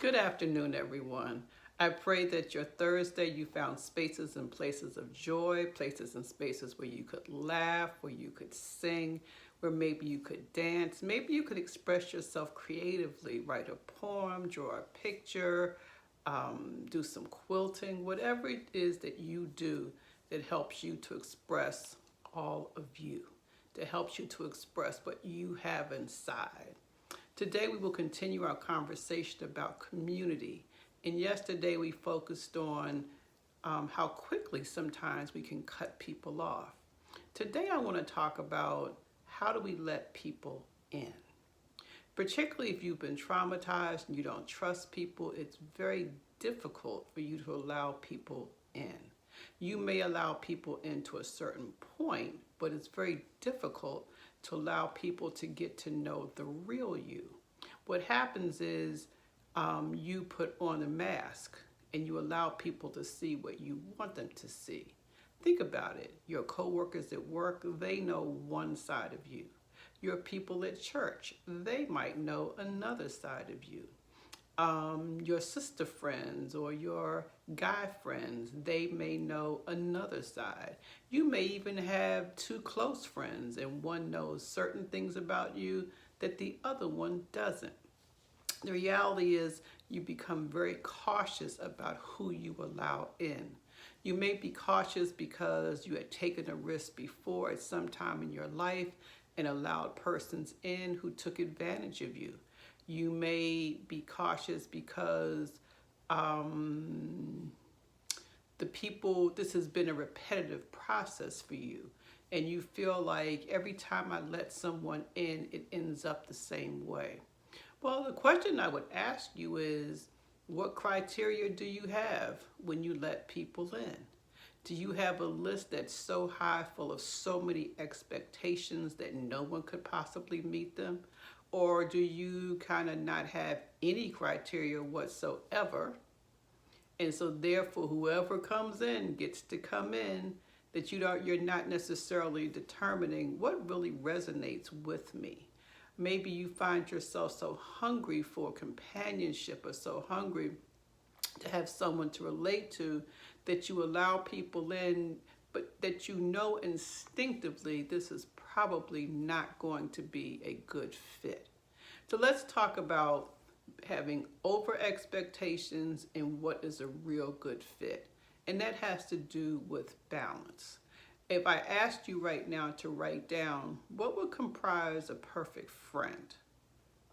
Good afternoon, everyone. I pray that your Thursday you found spaces and places of joy, places and spaces where you could laugh, where you could sing, where maybe you could dance, maybe you could express yourself creatively, write a poem, draw a picture, do some quilting, whatever it is that you do that helps you to express all of you, that helps you to express what you have inside. Today we will continue our conversation about community. And yesterday we focused on how quickly sometimes we can cut people off. Today I want to talk about how do we let people in. Particularly if you've been traumatized and you don't trust people, it's very difficult for you to allow people in. You may allow people in to a certain point, but it's very difficult to allow people to get to know the real you. What happens is you put on a mask and you allow people to see what you want them to see. Think about it. Your coworkers at work, they know one side of you. Your people at church, they might know another side of you. Your sister friends or your guy friends, they may know another side. You may even have two close friends and one knows certain things about you that the other one doesn't. The reality is you become very cautious about who you allow in. You may be cautious because you had taken a risk before at some time in your life and allowed persons in who took advantage of you. You may be cautious because this has been a repetitive process for you. And you feel like every time I let someone in, it ends up the same way. Well, the question I would ask you is, what criteria do you have when you let people in? Do you have a list that's so high, full of so many expectations that no one could possibly meet them? Or do you kind of not have any criteria whatsoever? And so therefore, whoever comes in gets to come in, that you're not necessarily determining what really resonates with me. Maybe you find yourself so hungry for companionship or so hungry to have someone to relate to that you allow people in, but that you know instinctively this is probably not going to be a good fit. So let's talk about having over expectations and what is a real good fit. And that has to do with balance. If I asked you right now to write down what would comprise a perfect friend,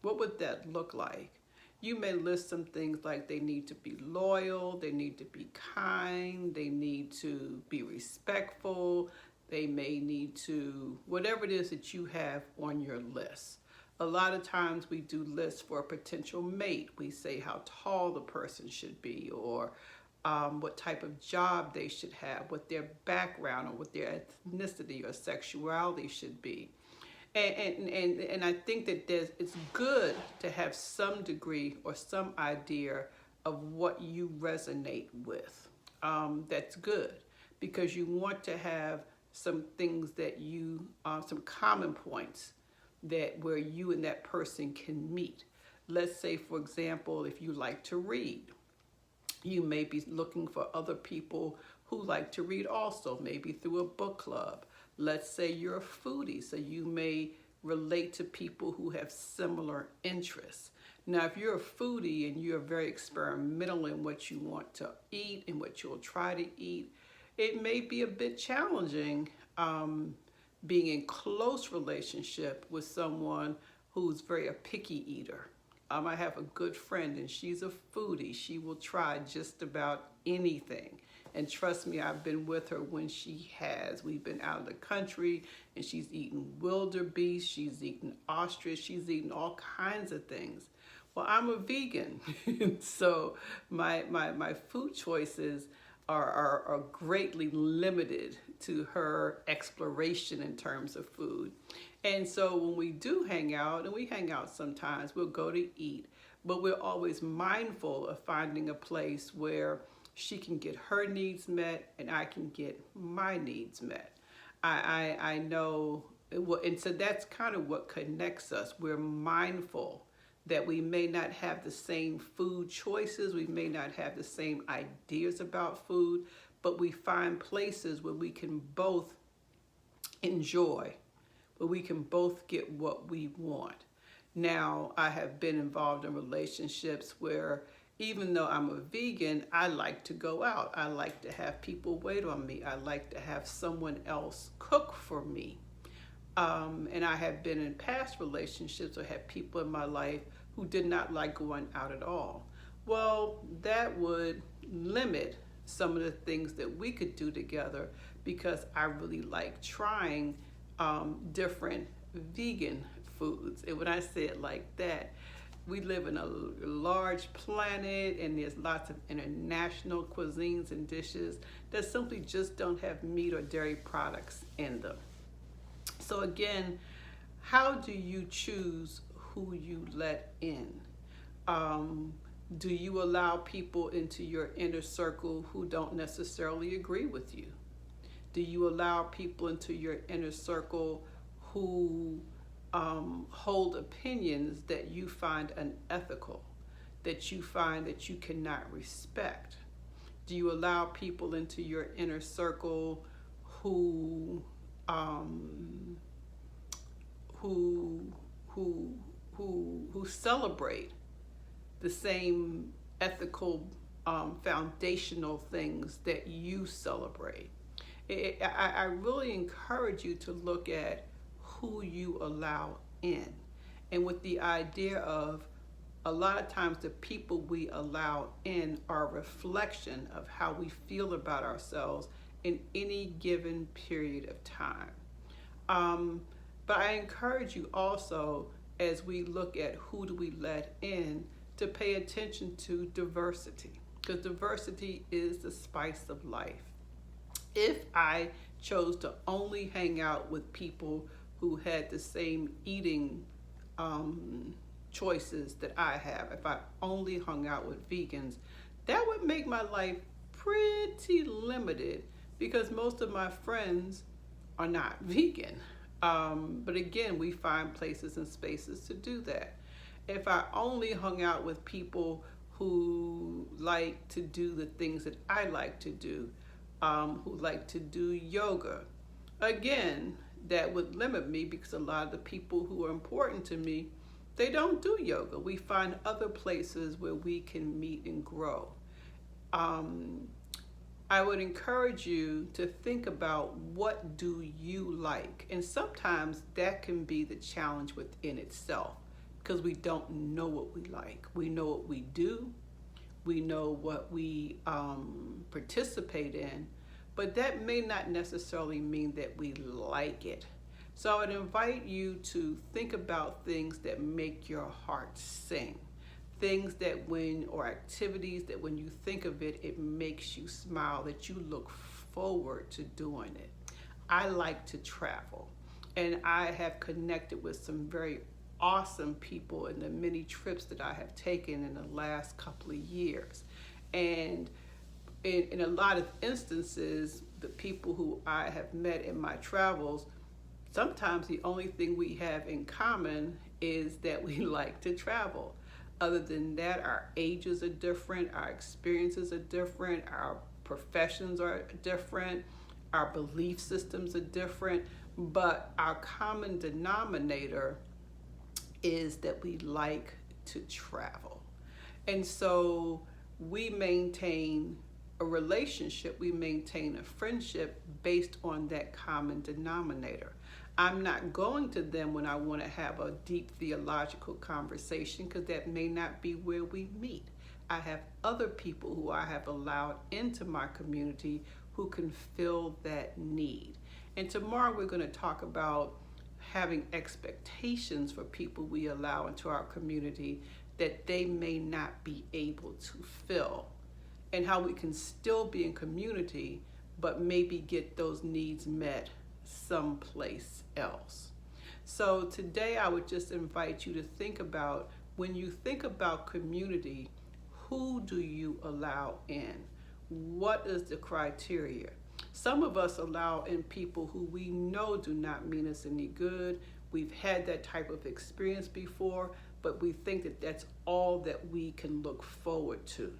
what would that look like? You may list some things like they need to be loyal, they need to be kind, they need to be respectful, they may need to, whatever it is that you have on your list. A lot of times we do lists for a potential mate. We say how tall the person should be, or what type of job they should have, what their background or what their ethnicity or sexuality should be. And I think that it's good to have some degree or some idea of what you resonate with. That's good because you want to have some things that you, some common points that where you and that person can meet. Let's say, for example, if you like to read, you may be looking for other people who like to read also, maybe through a book club. Let's say you're a foodie, so you may relate to people who have similar interests. Now, if you're a foodie and you're very experimental in what you want to eat and what you'll try to eat, it may be a bit challenging being in close relationship with someone who's very a picky eater. I have a good friend and she's a foodie. She will try just about anything. And trust me, I've been with her when she has. We've been out of the country and she's eaten wildebeest, she's eaten ostrich, she's eaten all kinds of things. Well, I'm a vegan, so my food choices are greatly limited to her exploration in terms of food. And so when we do hang out, and we hang out sometimes, we'll go to eat, but we're always mindful of finding a place where she can get her needs met and I can get my needs met. I know, and so that's kind of what connects us. We're mindful that we may not have the same food choices, we may not have the same ideas about food, but we find places where we can both enjoy, where we can both get what we want. Now, I have been involved in relationships where even though I'm a vegan, I like to go out. I like to have people wait on me. I like to have someone else cook for me. And I have been in past relationships or had people in my life who did not like going out at all. Well, that would limit some of the things that we could do together because I really like trying different vegan foods. And when I say it like that, we live in a large planet and there's lots of international cuisines and dishes that simply just don't have meat or dairy products in them. So again, how do you choose who you let in? Do you allow people into your inner circle who don't necessarily agree with you? Do you allow people into your inner circle who hold opinions that you find unethical, that you find that you cannot respect? Do you allow people into your inner circle who celebrate the same ethical foundational things that you celebrate? I really encourage you to look at who you allow in, and with the idea of a lot of times the people we allow in are a reflection of how we feel about ourselves in any given period of time. But I encourage you also, as we look at who do we let in, to pay attention to diversity, because diversity is the spice of life. If I chose to only hang out with people who had the same eating choices that I have, if I only hung out with vegans, that would make my life pretty limited because most of my friends are not vegan. But again, we find places and spaces to do that. If I only hung out with people who like to do the things that I like to do, who like to do yoga, again, that would limit me because a lot of the people who are important to me, they don't do yoga. We find other places where we can meet and grow. I would encourage you to think about what do you like, and sometimes that can be the challenge within itself because we don't know what we like. We know what we do, we know what we participate in, but that may not necessarily mean that we like it. So I would invite you to think about things that make your heart sing. Things that or activities that when you think of it, it makes you smile, that you look forward to doing it. I like to travel, and I have connected with some very awesome people in the many trips that I have taken in the last couple of years. And in a lot of instances, the people who I have met in my travels, sometimes the only thing we have in common is that we like to travel. Other than that, our ages are different, our experiences are different, our professions are different, our belief systems are different, but our common denominator is that we like to travel. And so we maintain a relationship, we maintain a friendship based on that common denominator. I'm not going to them when I want to have a deep theological conversation because that may not be where we meet. I have other people who I have allowed into my community who can fill that need. And tomorrow we're going to talk about having expectations for people we allow into our community that they may not be able to fill, and how we can still be in community but maybe get those needs met someplace else. So today I would just invite you to think about, when you think about community, who do you allow in? What is the criteria? Some of us allow in people who we know do not mean us any good. We've had that type of experience before, but we think that that's all that we can look forward to.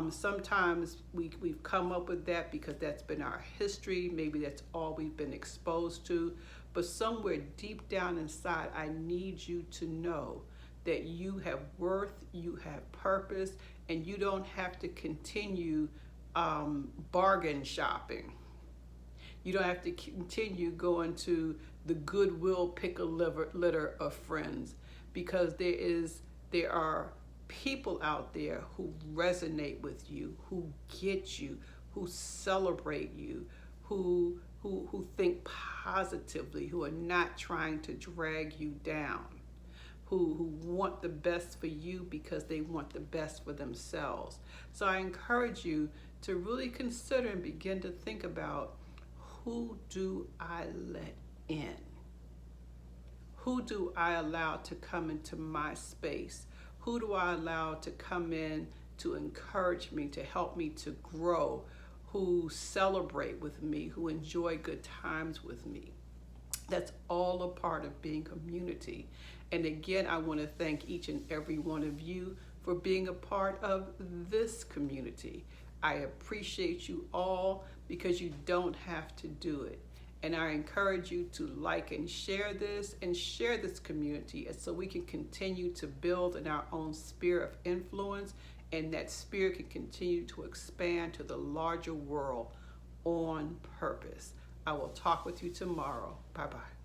Sometimes we've come up with that because that's been our history. Maybe that's all we've been exposed to. But somewhere deep down inside, I need you to know that you have worth, you have purpose, and you don't have to continue bargain shopping. You don't have to continue going to the Goodwill litter of friends, because there are people out there who resonate with you, who get you, who celebrate you, who think positively, who are not trying to drag you down, who want the best for you because they want the best for themselves. So I encourage you to really consider and begin to think about, who do I let in? Who do I allow to come into my space? Who do I allow to come in to encourage me, to help me to grow, who celebrate with me, who enjoy good times with me? That's all a part of being community. And again, I want to thank each and every one of you for being a part of this community. I appreciate you all, because you don't have to do it. And I encourage you to like and share this community, so we can continue to build in our own sphere of influence, and that sphere can continue to expand to the larger world on purpose. I will talk with you tomorrow. Bye-bye.